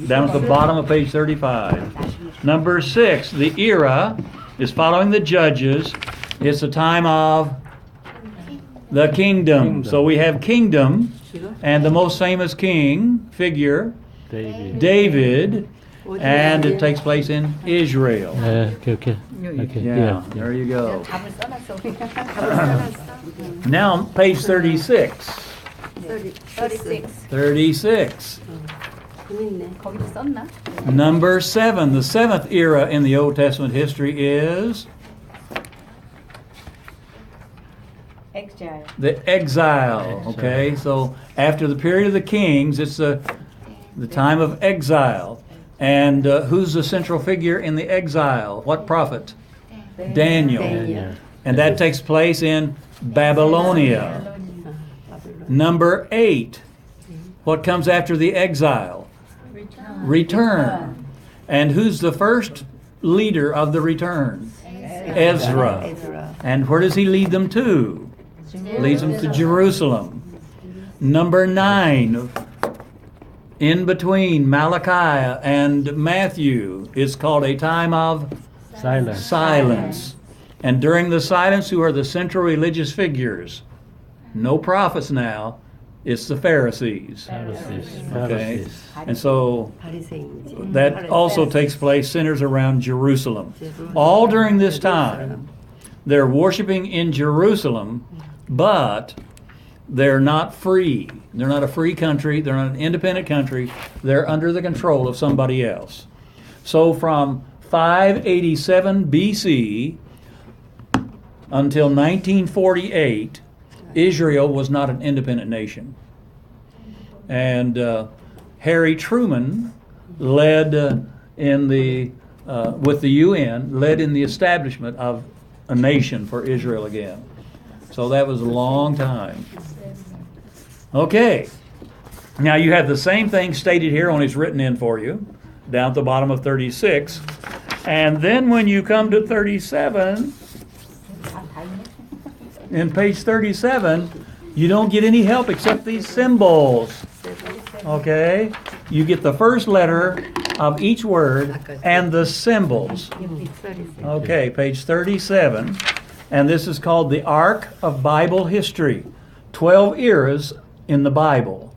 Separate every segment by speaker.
Speaker 1: down at the bottom of page 35. Number 6, the era is following the judges. It's the time of the kingdom. So we have kingdom, and the most famous king figure, David, and it takes place in Israel.
Speaker 2: Okay.
Speaker 1: Yeah, there you go. Now, page 36. 36.
Speaker 3: 거기도 썼나?
Speaker 1: Number 7, the 7th era in the Old Testament history is
Speaker 3: Exile.
Speaker 1: the exile. Okay, so after the period of the kings, it's the time of exile. And who's the central figure in the exile? What prophet? Daniel. And that takes place in Babylonia. Number 8, what comes after the exile? Return. And who's the first leader of the return? Ezra. And where does he lead them to? Leads them to Jerusalem. Number 9, in between Malachi and Matthew, is called a time of silence. And during the silence, who are the central religious figures? No prophets now. It's the Pharisees. Okay? And so that also takes place centers around Jerusalem. All during this time, they're worshiping in Jerusalem, but they're not free. They're not a free country. They're not an independent country. They're under the control of somebody else. So from 587 BC until 1948, Israel was not an independent nation. And Harry Truman led with the UN, led in the establishment of a nation for Israel again. So that was a long time. Okay. Now you have the same thing stated here, only it's written in for you, down at the bottom of 36. And then when you come to 37, in page 37, you don't get any help except these symbols. Okay? You get the first letter of each word and the symbols. Okay, page 37. And this is called the Ark of Bible History. 12 eras in the Bible.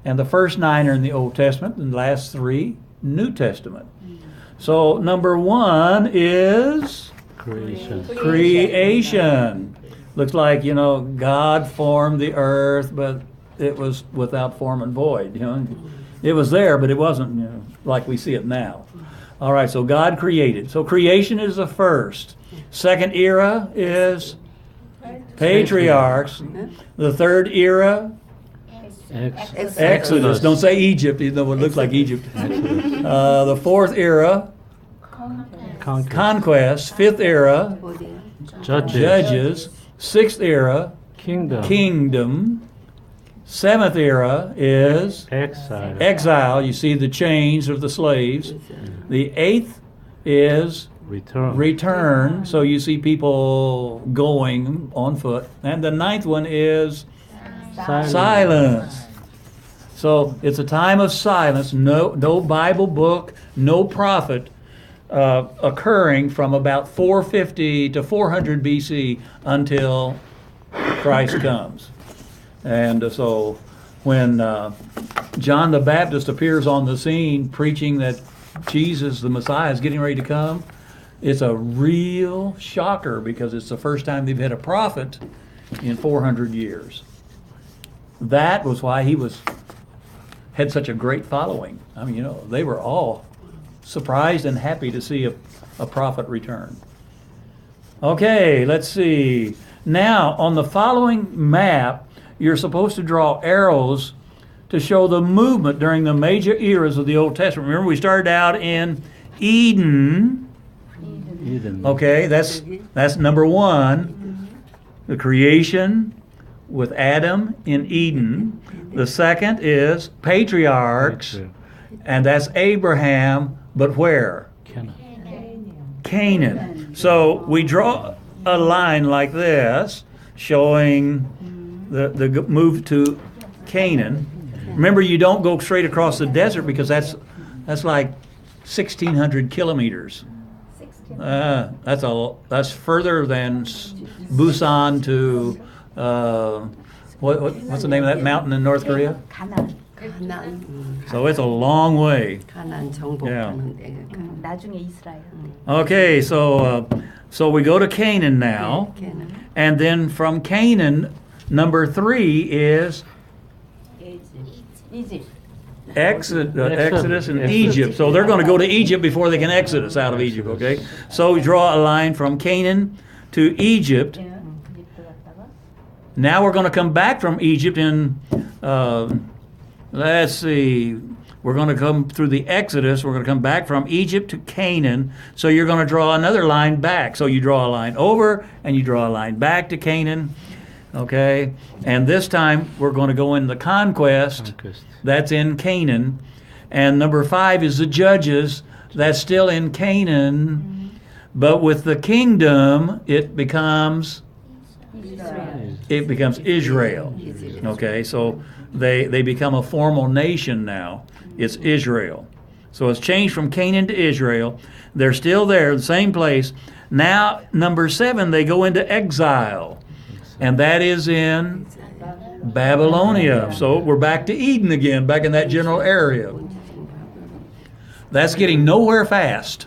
Speaker 1: And the first 9 are in the Old Testament, and the last 3, New Testament. So number 1 is creation. Looks like, God formed the earth, but it was without form and void. It was there, but it wasn't like we see it now. All right, so God created. So creation is the first. Second era is patriarchs. The third era, Exodus. Don't say Egypt, even though it looks like Egypt. The fourth era, conquest. Fifth era, judges. Sixth era, kingdom. Seventh era is exile. You see the chains of the slaves. The eighth is return. So you see people going on foot. And the ninth one is silence. So it's a time of silence. No Bible book, no prophet occurring from about 450 to 400 BC until Christ comes. And so when John the Baptist appears on the scene preaching that Jesus, the Messiah, is getting ready to come, it's a real shocker because it's the first time they've had a prophet in 400 years. That was why he had such a great following. I mean, they were all surprised and happy to see a prophet return. Okay, let's see. Now, on the following map, you're supposed to draw arrows to show the movement during the major eras of the Old Testament. Remember, we started out in Eden. Okay, that's number 1. The creation with Adam in Eden. The second is patriarchs, and that's Abraham, but where? Canaan. So we draw a line like this showing the move to Canaan. Remember, you don't go straight across the desert because that's like 1,600 kilometers.
Speaker 3: 16.
Speaker 1: That's further than Busan to what's the name of that mountain in North Korea?
Speaker 3: 가나안.
Speaker 1: So it's a long way.
Speaker 2: 가나안 정복하는 데.
Speaker 3: 나중에 이스라엘.
Speaker 1: Okay, so we go to Canaan now, and then from Canaan, number 3 is
Speaker 3: 이집.
Speaker 1: Exodus and Egypt. So they're going to go to Egypt before they can exodus out of Egypt. Okay, so we draw a line from Canaan to Egypt.
Speaker 3: 예, 이집트 갔다가
Speaker 1: Now we're going to come back from Egypt and let's see. We're going to come through the Exodus. We're going to come back from Egypt to Canaan. So you're going to draw another line back. So you draw a line over and you draw a line back to Canaan. Okay? And this time we're going to go in the conquest. That's in Canaan. And number 5 is the Judges. That's still in Canaan. But with the kingdom, it becomes Israel. Okay? So they become a formal nation now. It's Israel. So it's changed from Canaan to Israel. They're still there, the same place. Now, number 7, they go into exile. And that is in Babylonia. So we're back to Eden again, back in that general area. That's getting nowhere fast.